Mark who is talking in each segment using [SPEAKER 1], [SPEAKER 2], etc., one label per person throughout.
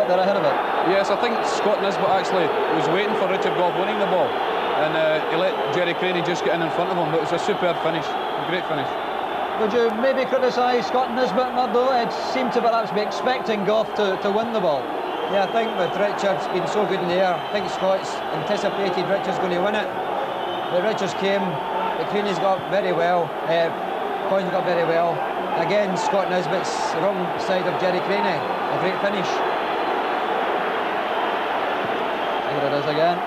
[SPEAKER 1] they're ahead of it.
[SPEAKER 2] Yes, I think Scott Nisbet actually was waiting for Richard Gough winning the ball, and he let Jerry Craney just get in front of him. But it was a superb finish, a great finish.
[SPEAKER 1] Would you maybe criticise Scott Nisbet, Murdo? It seemed to perhaps be expecting Gough to win the ball.
[SPEAKER 3] Yeah, I think with Richards being so good in the air, I think Scott's anticipated Richards going to win it. But Richards came, but Craney's got very well, Coyne's got very well. Again, Scott Nisbet's the wrong side of Jerry Craney. A great finish.
[SPEAKER 1] Here it is again.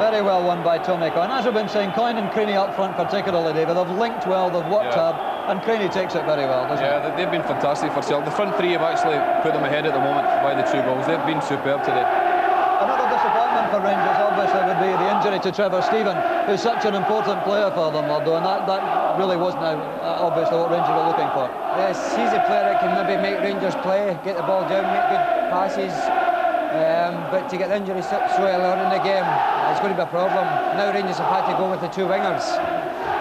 [SPEAKER 1] Very well won by Tommy Coyne. As we've been saying, Coyne and Craney up front particularly, David, they've linked well, they've worked hard, and Craney takes it very well, doesn't he?
[SPEAKER 2] Yeah, they've been fantastic for Celtic. The front three have actually put them ahead at the moment by the 2 goals. They've been superb today.
[SPEAKER 1] Another disappointment for Rangers, obviously, would be the injury to Trevor Stephen, who's such an important player for them, Murdo, and that really wasn't obviously what Rangers were looking for.
[SPEAKER 3] Yes, he's a player that can maybe make Rangers play, get the ball down, make good passes. But to get the injury so early on in the game, it's going to be a problem. Now Rangers have had to go with the 2 wingers.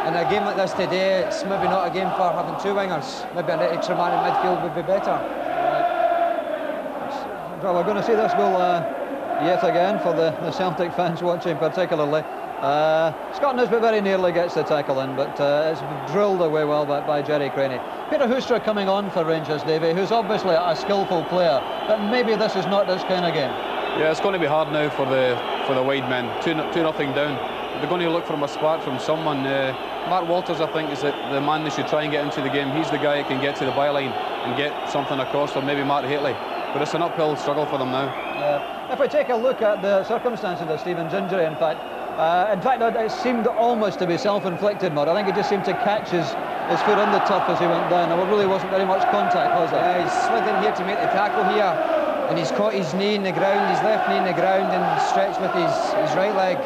[SPEAKER 3] In a game like this today, it's maybe not a game for having 2 wingers. Maybe an extra man in midfield would be better.
[SPEAKER 1] Well, we're going to see this goal yet again for the Celtic fans watching particularly. Scott Nisbet very nearly gets the tackle in, but it's drilled away well by Jerry Craney. Peter Hoostra coming on for Rangers, Davy, who's obviously a skillful player, but maybe this is not this kind of game.
[SPEAKER 2] Yeah, it's going to be hard now for the wide men. 2-0 down. They're going to look for a spark from someone. Mark Walters, I think, is the man they should try and get into the game. He's the guy that can get to the byline and get something across, or maybe Mark Haitley. But it's an uphill struggle for them now.
[SPEAKER 1] If we take a look at the circumstances of Stephen's injury, in fact, it seemed almost to be self-inflicted, Mud. I think he just seemed to catch his foot in the turf as he went down. There really wasn't very much contact, was there?
[SPEAKER 3] Yeah, he slid in here to make the tackle here, and he's caught his knee in the ground, his left knee in the ground, and stretched with his right leg.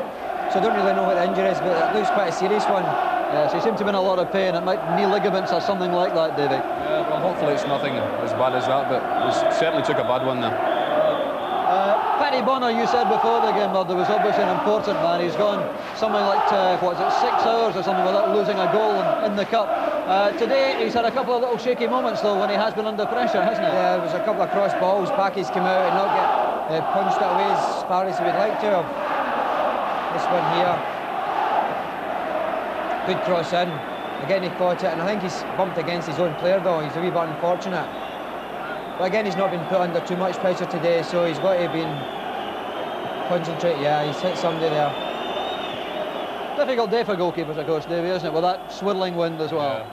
[SPEAKER 3] So I don't really know what the injury is, but it looks quite a serious one.
[SPEAKER 1] Yes, he seemed to be in a lot of pain. It might knee ligaments or something like that, Davy.
[SPEAKER 2] Yeah, well, hopefully it's nothing as bad as that, but it certainly took a bad one there.
[SPEAKER 1] Paddy Bonner, you said before the game, Murdo, was obviously an important man. He's gone something like, 6 hours or something without losing a goal in the Cup. Today, he's had a couple of little shaky moments, though, when he has been under pressure, hasn't he?
[SPEAKER 3] Yeah, there was a couple of cross balls. Packies came out and not get punched it away as far as he would like to have. This one here. Good cross in. Again, he caught it, and I think he's bumped against his own player, though. He's a wee bit unfortunate. But again, he's not been put under too much pressure today, so he's got to be concentrate. Yeah, he's hit somebody there.
[SPEAKER 1] Difficult day for goalkeepers, of course, Davy, isn't it? With that swirling wind as well.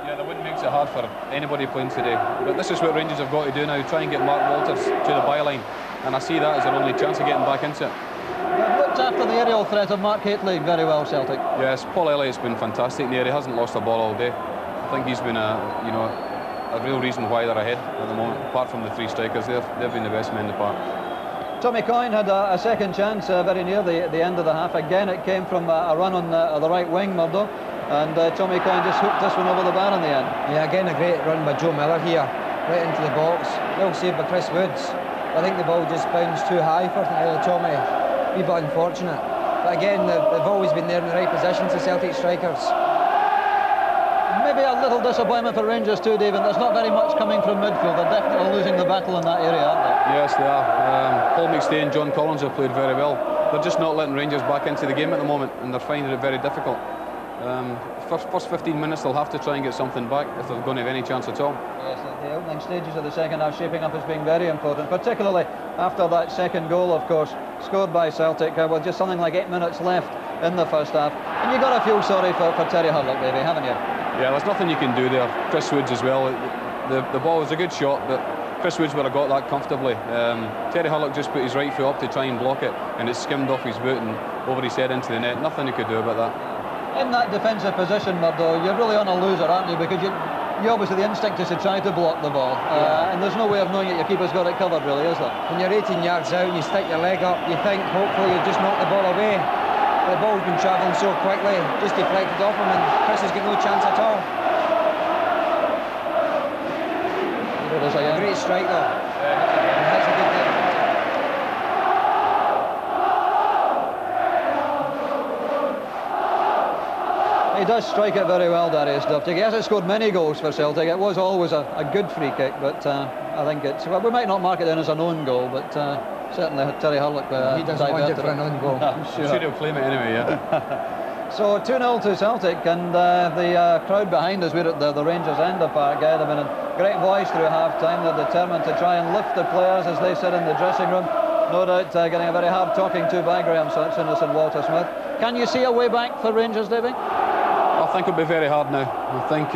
[SPEAKER 2] Yeah, the wind makes it hard for anybody playing today. But this is what Rangers have got to do now, try and get Mark Walters to the byline. And I see that as their only chance of getting back into it.
[SPEAKER 1] They've looked after the aerial threat of Mark Haitley very well, Celtic.
[SPEAKER 2] Yes, Paul Elliott's been fantastic in the air. He hasn't lost a ball all day. I think he's been a real reason why they're ahead at the moment. Apart from the 3 strikers, they've been the best men in the park.
[SPEAKER 1] Tommy Coyne had a second chance very near the end of the half. Again, it came from a run on the right wing, Murdo, and Tommy Coyne just hooked this one over the bar in the end.
[SPEAKER 3] Yeah, again a great run by Joe Miller here, right into the box. Well saved by Chris Woods. I think the ball just bounced too high for Tommy. A wee bit unfortunate. But again, they've always been there in the right positions, the Celtic strikers.
[SPEAKER 1] Maybe a little disappointment for Rangers too, David. There's not very much coming from midfield. They're definitely losing the battle in that area, aren't they?
[SPEAKER 2] Yes, they are. Paul McStay and John Collins have played very well. They're just not letting Rangers back into the game at the moment, and they're finding it very difficult. First 15 minutes they'll have to try and get something back if they're going to have any chance at all.
[SPEAKER 1] Yes, the opening stages of the second half shaping up as being very important, particularly after that second goal, of course, scored by Celtic with just something like 8 minutes left in the first half. And you've got to feel sorry for Terry Hurlock, baby, haven't you?
[SPEAKER 2] Yeah, there's nothing you can do there. Chris Woods as well. The ball was a good shot, but Chris Woods would have got that comfortably. Terry Hurlock just put his right foot up to try and block it, and it skimmed off his boot and over his head into the net. Nothing he could do about that.
[SPEAKER 1] In that defensive position, Murdo, you're really on a loser, aren't you? Because you obviously, the instinct is to try to block the ball, and there's no way of knowing that your keeper's got it covered, really, is there?
[SPEAKER 3] When you're 18 yards out and you stick your leg up, you think hopefully you'll just knock the ball away. The ball's been travelling so quickly, just deflected off him, and Chris has got no chance at all.
[SPEAKER 1] Here it is again.
[SPEAKER 3] Great strike though. That's a good thing.
[SPEAKER 1] He does strike it very well, Darius Dufty. He hasn't scored many goals for Celtic. It was always a good free kick, but I think it's... Well, we might not mark it in as an own goal, but certainly Terry Hurlock
[SPEAKER 3] he doesn't want it for an own goal.
[SPEAKER 1] I'm sure.
[SPEAKER 2] I'm sure he'll claim it anyway, yeah.
[SPEAKER 1] So 2-0 to Celtic, and the crowd behind us, we're at the Rangers end of Parkhead. I mean, a great voice through half-time. They're determined to try and lift the players as they sit in the dressing room. No doubt getting a very hard talking to by Graham Souness and Walter Smith. Can you see a way back for Rangers, Davy?
[SPEAKER 2] I think it'll be very hard now. I think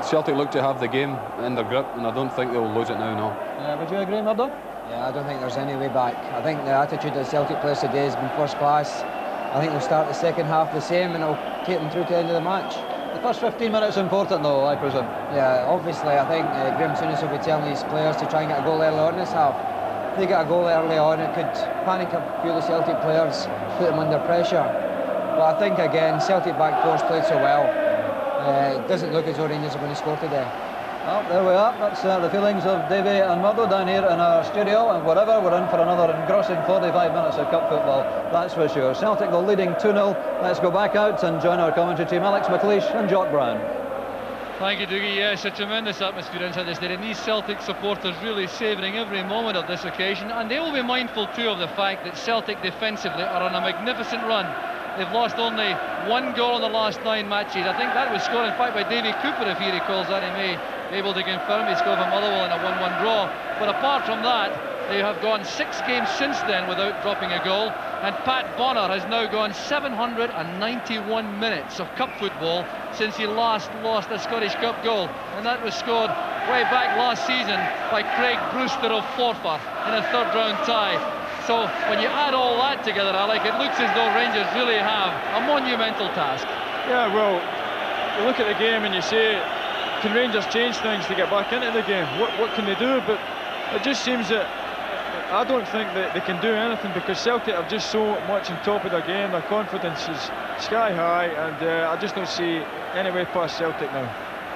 [SPEAKER 2] Celtic look to have the game in their grip, and I don't think they'll lose it now, no.
[SPEAKER 1] Would you agree, Murdo?
[SPEAKER 3] Yeah, I don't think there's any way back. I think the attitude of the Celtic players today has been first class. I think they'll start the second half the same, and it'll take them through to the end of the match.
[SPEAKER 1] The first 15 minutes important, though, I presume.
[SPEAKER 3] Yeah, obviously, I think Graham Souness will be telling his players to try and get a goal early on this half. If they get a goal early on, it could panic a few of the Celtic players, put them under pressure. But I think, again, Celtic back four's played so well. It doesn't look as though Rangers are going to score today.
[SPEAKER 1] Well, there we are. That's the feelings of Davy and Murdo down here in our studio, and whatever, we're in for another engrossing 45 minutes of cup football, that's for sure. Celtic go leading 2-0. Let's go back out and join our commentary team, Alex McLeish and Jock Brown.
[SPEAKER 4] Thank you, Dougie. Yes, a tremendous atmosphere inside the stadium. These Celtic supporters really savouring every moment of this occasion, and they will be mindful too of the fact that Celtic defensively are on a magnificent run. They've lost only one goal in the last 9 matches. I think that was scored, in fact, by Davy Cooper, if he recalls that. He may be able to confirm he scored for Motherwell in a 1-1 draw. But apart from that, they have gone 6 games since then without dropping a goal. And Pat Bonner has now gone 791 minutes of cup football since he last lost a Scottish Cup goal. And that was scored way back last season by Craig Brewster of Forfar in a third-round tie. So when you add all that together, Alec, it looks as though Rangers really have a monumental task.
[SPEAKER 5] Yeah, well, you look at the game and you say, can Rangers change things to get back into the game? What can they do? But it just seems that I don't think that they can do anything, because Celtic are just so much on top of their game. Their confidence is sky high, and I just don't see any way past Celtic now.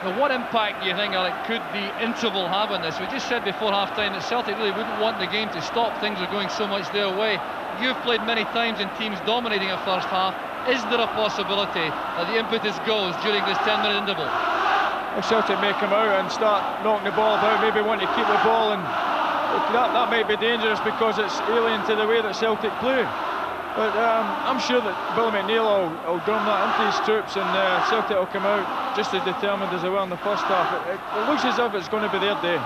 [SPEAKER 4] Now, what impact do you think, Alec, could the interval have on this? We just said before half-time that Celtic really wouldn't want the game to stop. Things are going so much their way. You've played many times in teams dominating a first half. Is there a possibility that the impetus goes during this 10-minute interval?
[SPEAKER 5] Well, Celtic may come out and start knocking the ball about, maybe want to keep the ball, and that might be dangerous because it's alien to the way that Celtic play. But I'm sure that Billy McNeil will drum that into his troops, and Celtic will come out just as determined as they were in the first half. It looks as if it's going to be their day.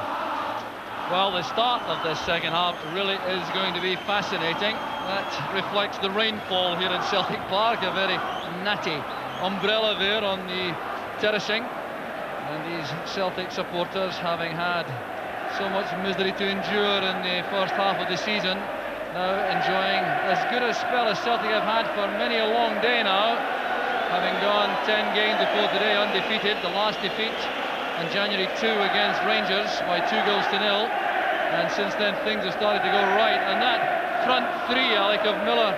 [SPEAKER 4] Well, the start of this second half really is going to be fascinating. That reflects the rainfall here in Celtic Park, a very natty umbrella there on the terracing. And these Celtic supporters, having had so much misery to endure in the first half of the season, now enjoying as good a spell as Celtic have had for many a long day now, having gone 10 games before today undefeated. The last defeat on January 2 against Rangers by 2-0, and since then things have started to go right. And that front three, Alec, of Miller,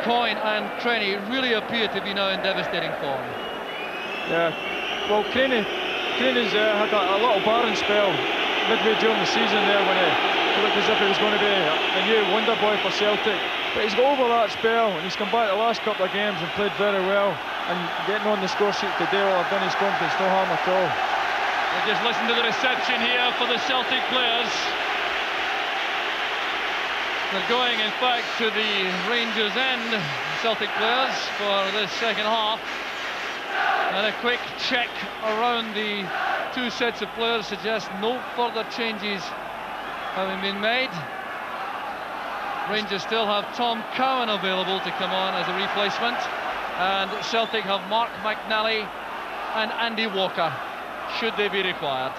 [SPEAKER 4] Coyne and Crenny really appear to be now in devastating form.
[SPEAKER 5] Yeah, well, Crenny's had a little barren spell midway during the season there, when it looked as if he was going to be a new wonder boy for Celtic. But he's got over that spell, and he's come back the last couple of games and played very well. And getting on the score sheet today will have done his confidence no harm at all.
[SPEAKER 4] We'll just listen to the reception here for the Celtic players. They're going, in fact, to the Rangers end, Celtic players, for this second half. And a quick check around the 2 sets of players suggests no further changes having been made. Rangers still have Tom Cowan available to come on as a replacement, and Celtic have Mark McNally and Andy Walker, should they be required.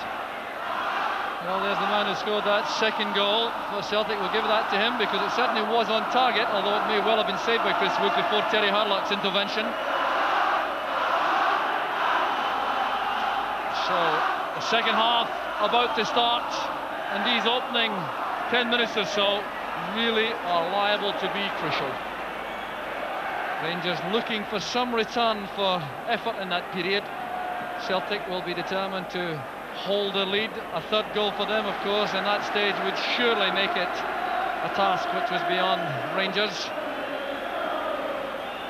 [SPEAKER 4] Well, there's the man who scored that second goal for Celtic. We'll give that to him because it certainly was on target, although it may well have been saved by Chris Wood before Terry Hurlock's intervention. So the second half about to start, and these opening 10 minutes or so really are liable to be crucial. Rangers looking for some return for effort in that period. Celtic will be determined to hold the lead. A third goal for them, of course, in that stage would surely make it a task which was beyond Rangers.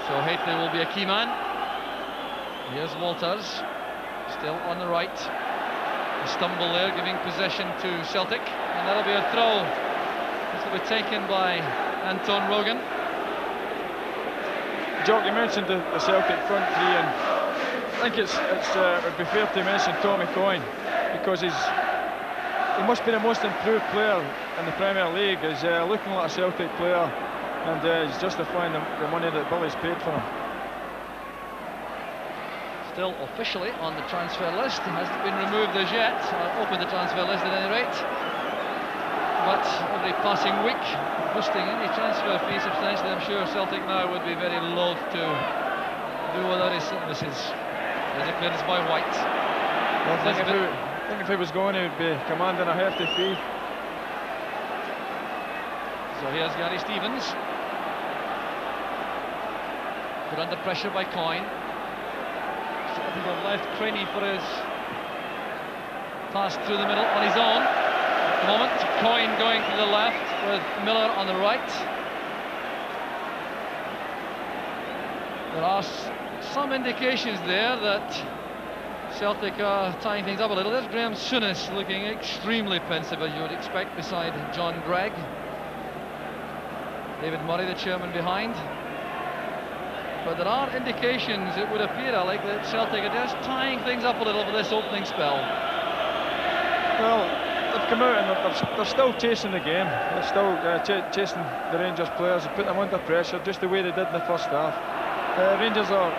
[SPEAKER 4] So Haitley will be a key man. Here's Walters, still on the right. A stumble there, giving possession to Celtic, and that'll be a throw. This will be taken by Anton Rogan.
[SPEAKER 5] Jock, you mentioned the Celtic front three, and I think it would be fair to mention Tommy Coyne, because he must be the most improved player in the Premier League. He's looking like a Celtic player, and he's justifying the money that Billy's paid for him.
[SPEAKER 4] Still officially on the transfer list, hasn't been removed as yet. Opened the transfer list at any rate. But every passing week, boosting any transfer fee substantially, I'm sure Celtic now would be very loath to do without his services. Designated by White.
[SPEAKER 5] Well, I think if he was going, he would be commanding a hefty fee.
[SPEAKER 4] So here's Gary Stevens. Put under pressure by Coyne. Celtic have left Craney for his pass through the middle on his own. At the moment, Coyne going to the left with Miller on the right. There are some indications there that Celtic are tying things up a little. There's Graham Souness looking extremely pensive, as you would expect, beside John Gregg. David Murray, the chairman, behind. But there are indications, it would appear, Alec, that Celtic are just tying things up a little for this opening spell.
[SPEAKER 5] Well, they've come out and they're still chasing the game. They're still chasing the Rangers players and putting them under pressure, just the way they did in the first half. Rangers will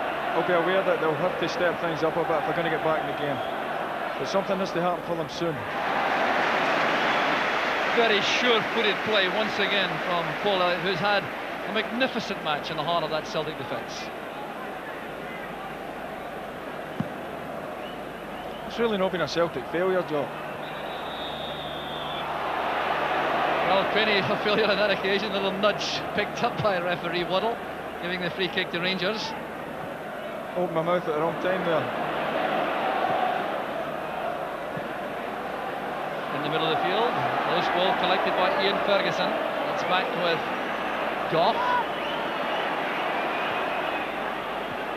[SPEAKER 5] be aware that they'll have to step things up a bit if they're going to get back in the game. But something has to happen for them soon.
[SPEAKER 4] Very sure-footed play once again from Paul Elliott, who's had a magnificent match in the heart of that Celtic defence.
[SPEAKER 5] It's really not been a Celtic failure, Joe.
[SPEAKER 4] Well, Craney a failure on that occasion. A little nudge picked up by referee Waddle, giving the free kick to Rangers.
[SPEAKER 5] Opened my mouth at the wrong time there.
[SPEAKER 4] In the middle of the field, loose ball collected by Ian Ferguson. It's back with Goff.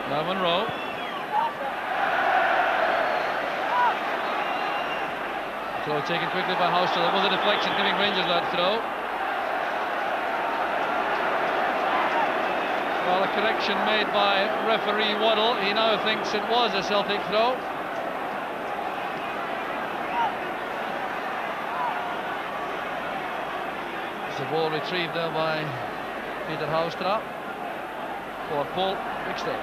[SPEAKER 4] Now Monroe. Throw taken quickly by Houster. There was a deflection giving Rangers that throw. Well, a correction made by referee Waddle. He now thinks it was a Celtic throw. It's a ball retrieved there by Peter Houstra for Paul Wickstead.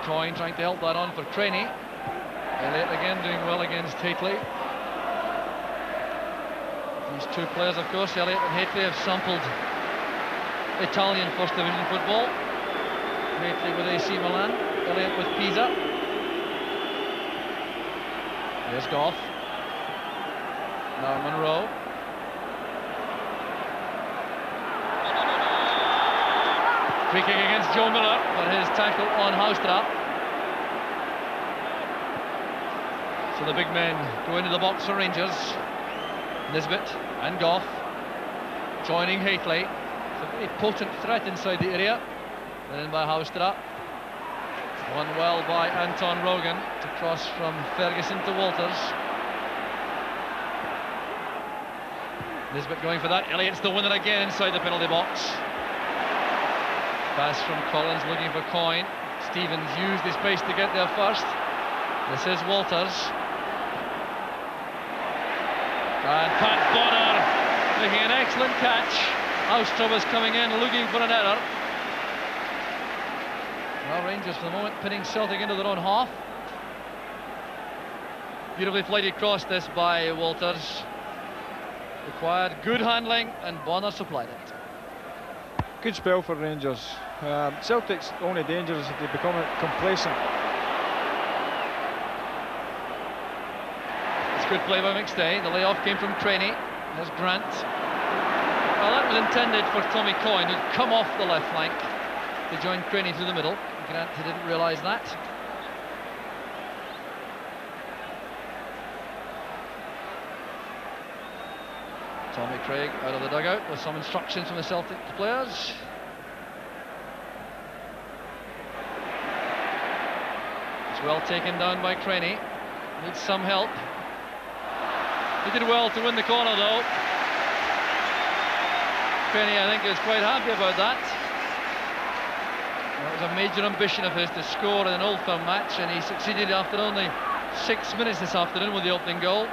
[SPEAKER 4] Coyne trying to help that on for Craney. Elliott again doing well against Haitley. These two players, of course, Elliott and Haitley, have sampled Italian First Division football. Haitley with AC Milan, Elliott with Pisa. There's Goff. Now Monroe. Free kick against Joe Miller for his tackle on Houstra. So the big men go into the box for Rangers. Nisbet and Goff joining Haitley. It's a very potent threat inside the area. And then by Houstra. Won well by Anton Rogan to cross from Ferguson to Walters. Nisbet going for that. Elliott's the winner again inside the penalty box. Pass from Collins looking for Coyne. Stevens used his pace to get there first. This is Walters. And Pat Bonner making an excellent catch. Houstra was coming in looking for an error. Well, Rangers for the moment pinning Celtic into their own half. Beautifully flighted cross this by Walters. Required good handling and Bonner supplied it.
[SPEAKER 5] Good spell for Rangers. Celtic's only danger is if they become complacent.
[SPEAKER 4] It's good play by McStay. The layoff came from Craney. There's Grant. Well, that was intended for Tommy Coyne, who'd come off the left flank to join Craney through the middle. Grant didn't realise that. Tommy Craig out of the dugout with some instructions from the Celtic players. It's well taken down by Craney. Needs some help. He did well to win the corner though. Craney, I think, is quite happy about that. That was a major ambition of his to score in an Old Firm match, and he succeeded after only 6 minutes this afternoon with the opening goal.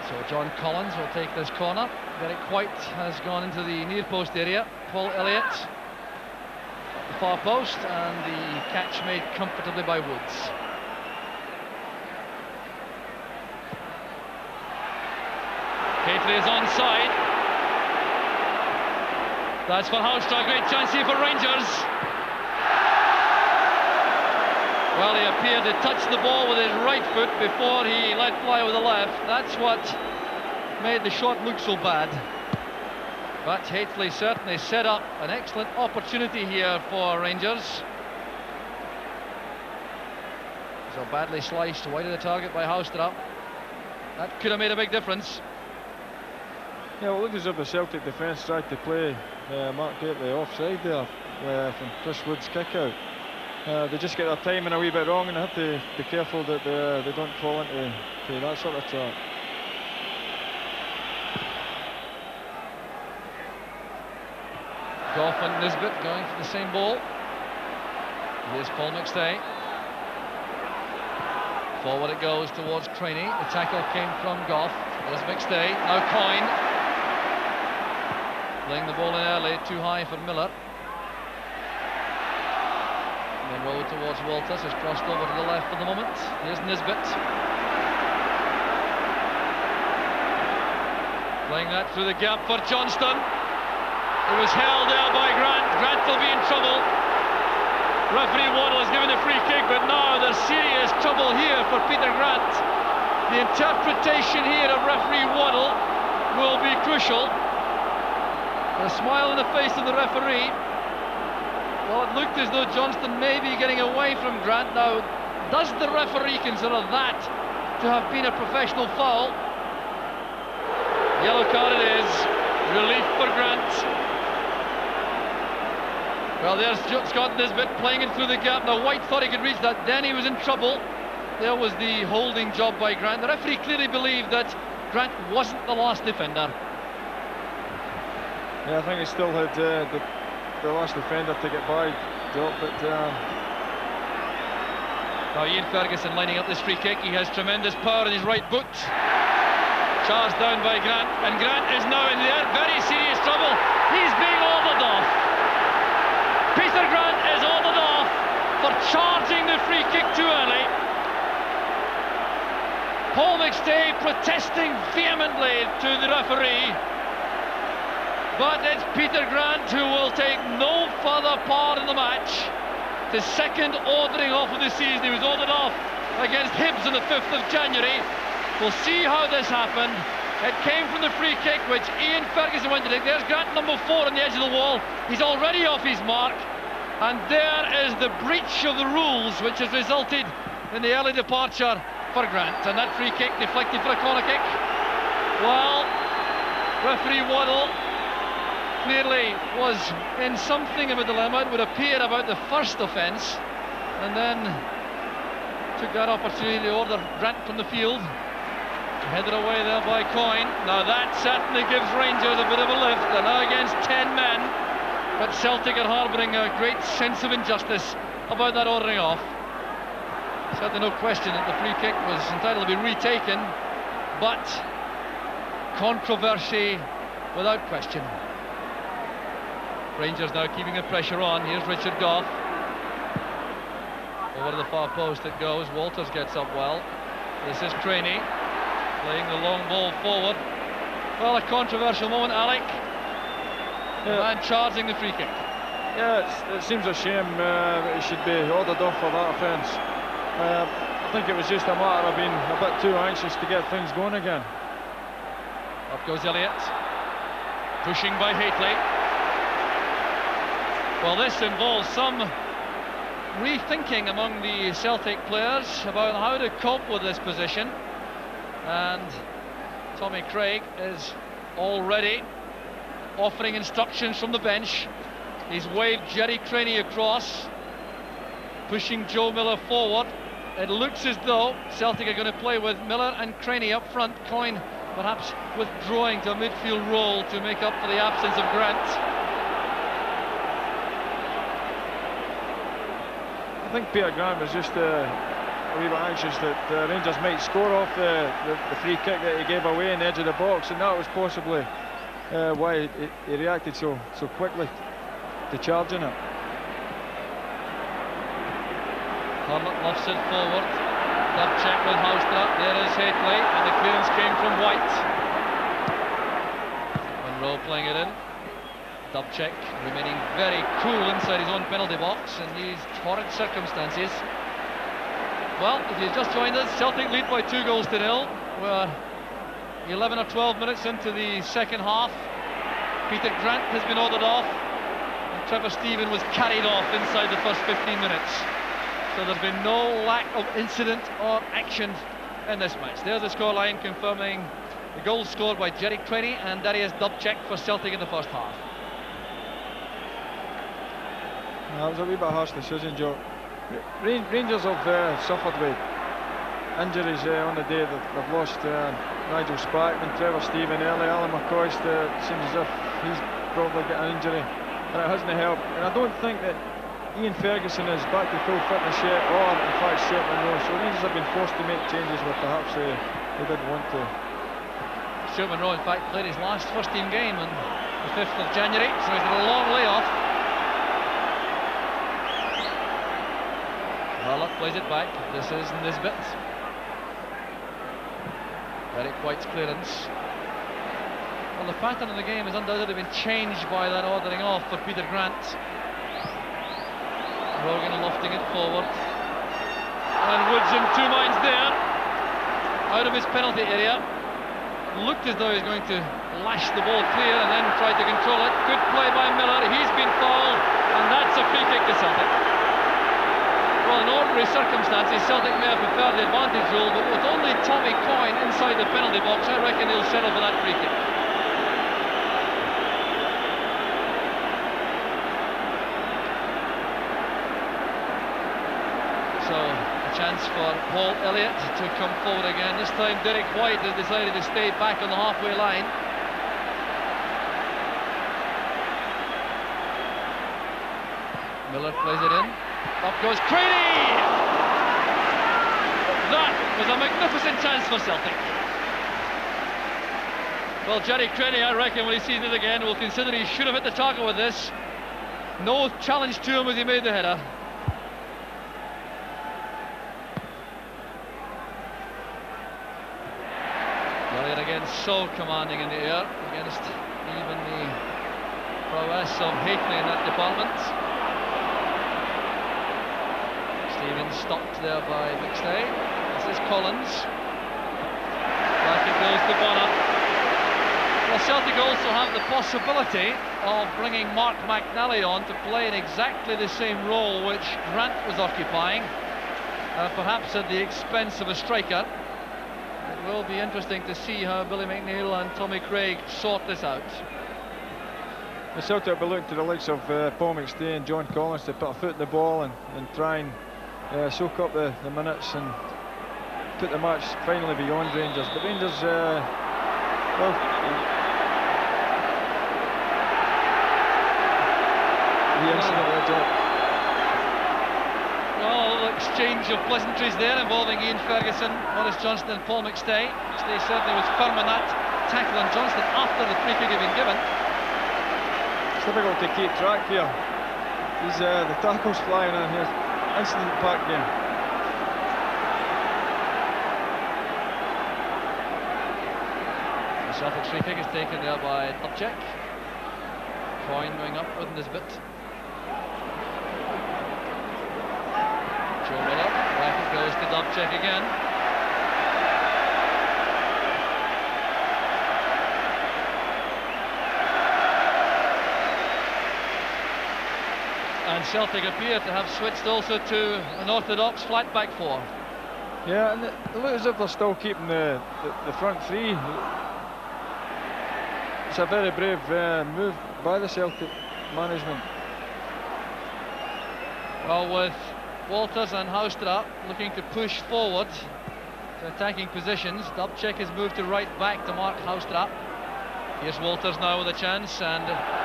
[SPEAKER 4] So John Collins will take this corner. Derek White has gone into the near post area. Paul Elliott at the far post, and the catch made comfortably by Woods. Catley is onside. That's for Houstra. Great chance here for Rangers. Well, he appeared to touch the ball with his right foot before he let fly with the left. That's what made the shot look so bad. But Hateley certainly set up an excellent opportunity here for Rangers. So badly sliced wide of the target by Houstra. That could have made a big difference.
[SPEAKER 5] Yeah, well, it looked as if the Celtic defence tried to play Mark Gately offside there from Chris Wood's kick out. They just get their timing a wee bit wrong, and they have to be careful that they don't fall into that sort of trap.
[SPEAKER 4] Goff and Nisbet going for the same ball. Here's Paul McStay. Forward it goes towards Craney. The tackle came from Goff. There's McStay. Now Coyne. Playing the ball in early, too high for Miller. Then roll towards Walters, has crossed over to the left for the moment. Here's Nisbet. Playing that through the gap for Johnston. It was held there by Grant. Grant will be in trouble. Referee Waddle has given a free kick, but now there's serious trouble here for Peter Grant. The interpretation here of referee Waddle will be crucial. A smile on the face of the referee. Well, it looked as though Johnston may be getting away from Grant. Now, does the referee consider that to have been a professional foul? Yellow card it is. Relief for Grant. Well, there's Scott Nisbet playing it through the gap. Now, White thought he could reach that. Then he was in trouble. There was the holding job by Grant. The referee clearly believed that Grant wasn't the last defender.
[SPEAKER 5] Yeah, I think he still had the last defender to get by, Joe, but
[SPEAKER 4] now Ian Ferguson lining up this free kick. He has tremendous power in his right boot. Charged down by Grant, and Grant is now in there, very serious trouble. He's being ordered off. Peter Grant is ordered off for charging the free kick too early. Paul McStay protesting vehemently to the referee. But it's Peter Grant who will take no further part in the match. The second ordering off of the season. He was ordered off against Hibs on the 5th of January. We'll see how this happened. It came from the free kick, which Ian Ferguson went to take. There's Grant, number 4, on the edge of the wall. He's already off his mark. And there is the breach of the rules, which has resulted in the early departure for Grant. And that free kick deflected for a corner kick. Well, referee Waddle clearly was in something of a dilemma. It would appear about the first offence, and then took that opportunity to order Grant from the field. Headed away there by Coyne. Now that certainly gives Rangers a bit of a lift. They're now against 10 men, but Celtic are harbouring a great sense of injustice about that ordering off. Certainly no question that the free kick was entitled to be retaken, but controversy without question. Rangers now keeping the pressure on. Here's Richard Goff. Over to the far post it goes. Walters gets up well. This is Craney playing the long ball forward. Well, a controversial moment, Alec. The man charging the free kick.
[SPEAKER 5] Yeah, it seems a shame that he should be ordered off for that offence. I think it was just a matter of being a bit too anxious to get things going again.
[SPEAKER 4] Up goes Elliott. Pushing by Hateley. Well, this involves some rethinking among the Celtic players about how to cope with this position, and Tommy Craig is already offering instructions from the bench. He's waved Jerry Craney across, pushing Joe Miller forward. It looks as though Celtic are going to play with Miller and Craney up front, Coyne perhaps withdrawing to a midfield role to make up for the absence of Grant.
[SPEAKER 5] I think Peter Grant was just a wee bit anxious that Rangers might score off the free kick that he gave away in the edge of the box, and that was possibly why he reacted so quickly to charging it.
[SPEAKER 4] Hurlett lofts it forward. Dub check with Houstra. There is Hateley, and the clearance came from White. Monroe playing it in. Dubček remaining very cool inside his own penalty box in these horrid circumstances. Well, if you've just joined us, Celtic lead by 2-0. We're 11 or 12 minutes into the second half. Peter Grant has been ordered off, and Trevor Steven was carried off inside the first 15 minutes. So there's been no lack of incident or action in this match. There's the scoreline confirming the goals scored by Jerry Craney and Darius Dubček for Celtic in the first half.
[SPEAKER 5] That was a wee bit harsh decision, Joe. Rangers have suffered with injuries on the day that they've lost Nigel Spackman, Trevor Steven early, Alan McCoist. Seems as if he's probably got an injury, and it hasn't helped. And I don't think that Ian Ferguson is back to full fitness yet, or in fact Stuart Monroe. So Rangers have been forced to make changes where perhaps they didn't want to.
[SPEAKER 4] Stuart Monroe, in fact, played his last first-team game on the 5th of January, so he's had a long layoff. Hurlett plays it back. This is Nisbet. Eric White's clearance. Well, the pattern of the game has undoubtedly been changed by that ordering off for Peter Grant. Rogan lofting it forward. And Woods in two minds there. Out of his penalty area. Looked as though he was going to lash the ball clear and then try to control it. Good play by Miller. He's been fouled. And that's a free kick to Celtic. Well, in ordinary circumstances, Celtic may have preferred the advantage rule, but with only Tommy Coyne inside the penalty box, I reckon he'll settle for that free kick. So, a chance for Paul Elliott to come forward again. This time, Derek White has decided to stay back on the halfway line. Miller plays it in. Up goes Craney! That was a magnificent chance for Celtic. Well, Jerry Craney, I reckon, when he sees it again, will consider he should have hit the target with this. No challenge to him as he made the header. Elliott again so commanding in the air against even the prowess of Hateley in that department. Stevens stopped there by McStay. This is Collins. Back it goes to Bonner. Well, Celtic also have the possibility of bringing Mark McNally on to play in exactly the same role which Grant was occupying, perhaps at the expense of a striker. It will be interesting to see how Billy McNeill and Tommy Craig sort this out.
[SPEAKER 5] The Celtic will look to the likes of Paul McStay and John Collins to put a foot in the ball and try and soak up the minutes and put the match finally beyond Rangers. But Rangers, well, the incident
[SPEAKER 4] well, exchange of pleasantries there involving Ian Ferguson, Maurice Johnston and Paul McStay. McStay certainly was firm on that tackle on Johnston after the free kick had been given.
[SPEAKER 5] It's difficult to keep track here. These the tackles flying in here. Incident-packed game.
[SPEAKER 4] The Celtic free kick is taken there by Dubček. Coyne going up with Nisbet. Joe Miller, back it goes to Dubček again. And Celtic appear to have switched also to an orthodox flat back four.
[SPEAKER 5] Yeah, and it looks as if they're still keeping the front three. It's a very brave move by the Celtic management.
[SPEAKER 4] Well, with Walters and Houstra looking to push forward to attacking positions, Dubček has moved to right back to mark Houstra. Here's Walters now with a chance, and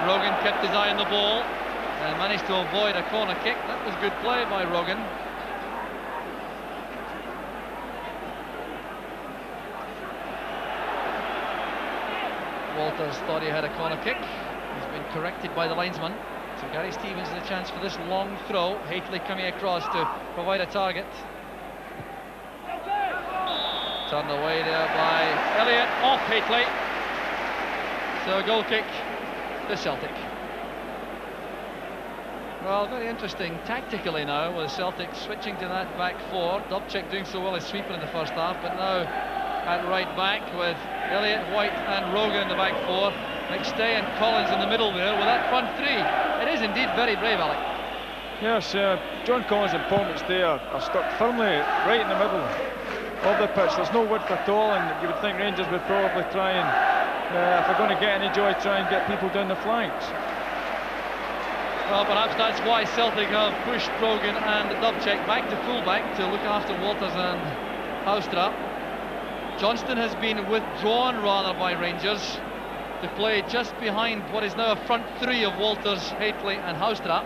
[SPEAKER 4] Rogan kept his eye on the ball and managed to avoid a corner kick. That was good play by Rogan. Walters thought he had a corner kick. He's been corrected by the linesman. So Gary Stevens has a chance for this long throw. Hateley coming across to provide a target. Turned away there by Elliott, off Hateley. So a goal kick to Celtic. Well, very interesting tactically now with Celtic switching to that back four. Dubček doing so well as sweeper in the first half, but now at right back with Elliott, White and Rogan in the back four. McStay and Collins in the middle there with that front three. It is indeed very brave, Alec.
[SPEAKER 5] Yes, John Collins and Paul McStay are stuck firmly right in the middle of the pitch. There's no width at all, and you would think Rangers would probably try and, if they're going to get any joy, try and get people down the flanks.
[SPEAKER 4] Well, perhaps that's why Celtic have pushed Rogan and Dubček back to fullback to look after Walters and Houstra. Johnston has been withdrawn rather by Rangers to play just behind what is now a front three of Walters, Hateley and Houstra.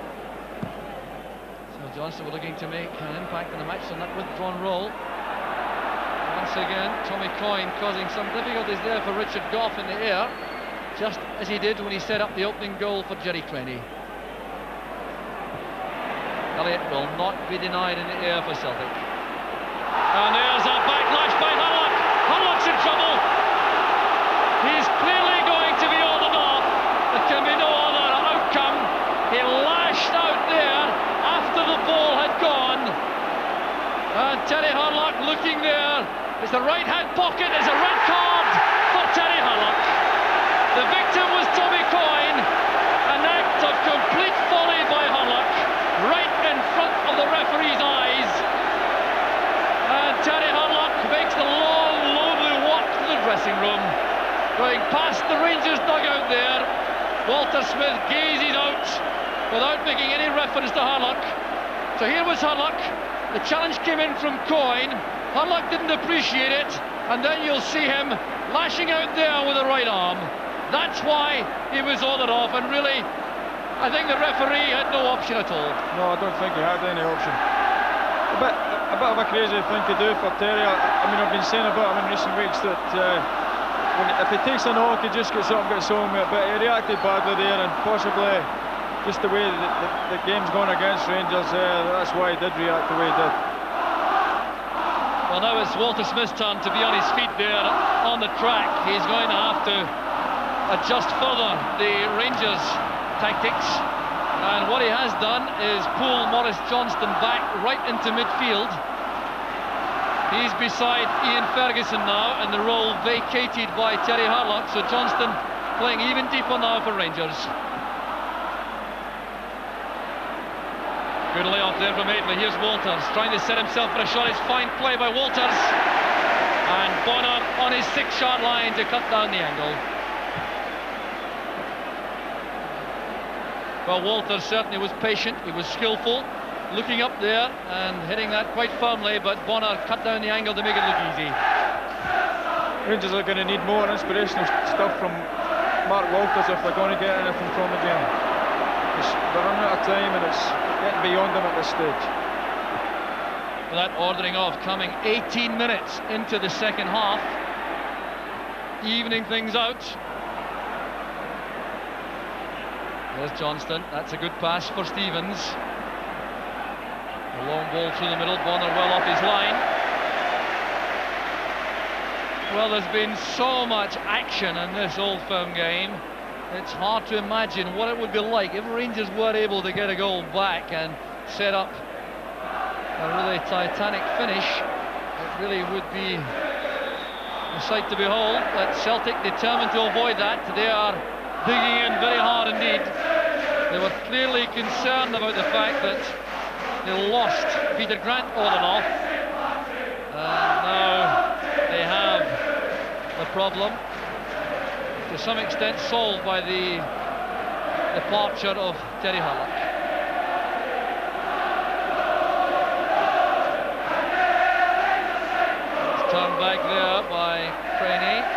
[SPEAKER 4] So Johnston were looking to make an impact in the match on that withdrawn role. Once again, Tommy Coyne causing some difficulties there for Richard Gough in the air, just as he did when he set up the opening goal for Jerry Craney. Elliott will not be denied in the air for Celtic. And there's a backlash by Hurlock. Hurlock's in trouble. He's clearly going to be ordered off. There can be no other outcome. He lashed out there after the ball had gone. And Terry Hurlock looking there. It's the right hand pocket. There's a red card for Terry Hurlock. The victim was Tommy Coyne. An act of complete folly by Hurlock, right in front of the referee's eyes. And Terry Hurlock makes the long, lonely walk to the dressing room, going past the Rangers dugout there. Walter Smith gazes out without making any reference to Hurlock. So here was Hurlock. The challenge came in from Coyne. Hurlock didn't appreciate it, and then you'll see him lashing out there with the right arm. That's why he was ordered off, and really, I think the referee had no option at all.
[SPEAKER 5] No, I don't think he had any option. A bit of a crazy thing to do for Terry. I mean, I've been saying about him in recent weeks that if he takes a knock, he just gets up and gets on with it. But he reacted badly there, and possibly just the way the game's gone against Rangers, that's why he did react the way he did.
[SPEAKER 4] Well, now it's Walter Smith's turn to be on his feet there on the track. He's going to have to adjust further the Rangers' tactics, and what he has done is pull Maurice Johnston back right into midfield. He's beside Ian Ferguson now, and the role vacated by Terry Hurlock, so Johnston playing even deeper now for Rangers. Good layoff there from Hateley. Here's Walters trying to set himself for a shot. It's fine play by Walters, and Bonner on his 6-yard line to cut down the angle. Well, Walters certainly was patient, he was skillful, looking up there and hitting that quite firmly, but Bonner cut down the angle to make it look easy.
[SPEAKER 5] Rangers are going to need more inspirational stuff from Mark Walters if they're going to get anything from the game. They're running out of time, and it's getting beyond them at this stage.
[SPEAKER 4] Well, that ordering off coming 18 minutes into the second half, evening things out. There's Johnston. That's a good pass for Stevens. A long ball through the middle. Bonner well off his line. Well, there's been so much action in this Old Firm game. It's hard to imagine what it would be like if Rangers were able to get a goal back and set up a really titanic finish. It really would be a sight to behold. But Celtic determined to avoid that. They are digging in very hard indeed. They were clearly concerned about the fact that they lost Peter Grant all in all. And now they have the problem, to some extent solved by the departure of Terry Hurlock. It's turned back there by Craney.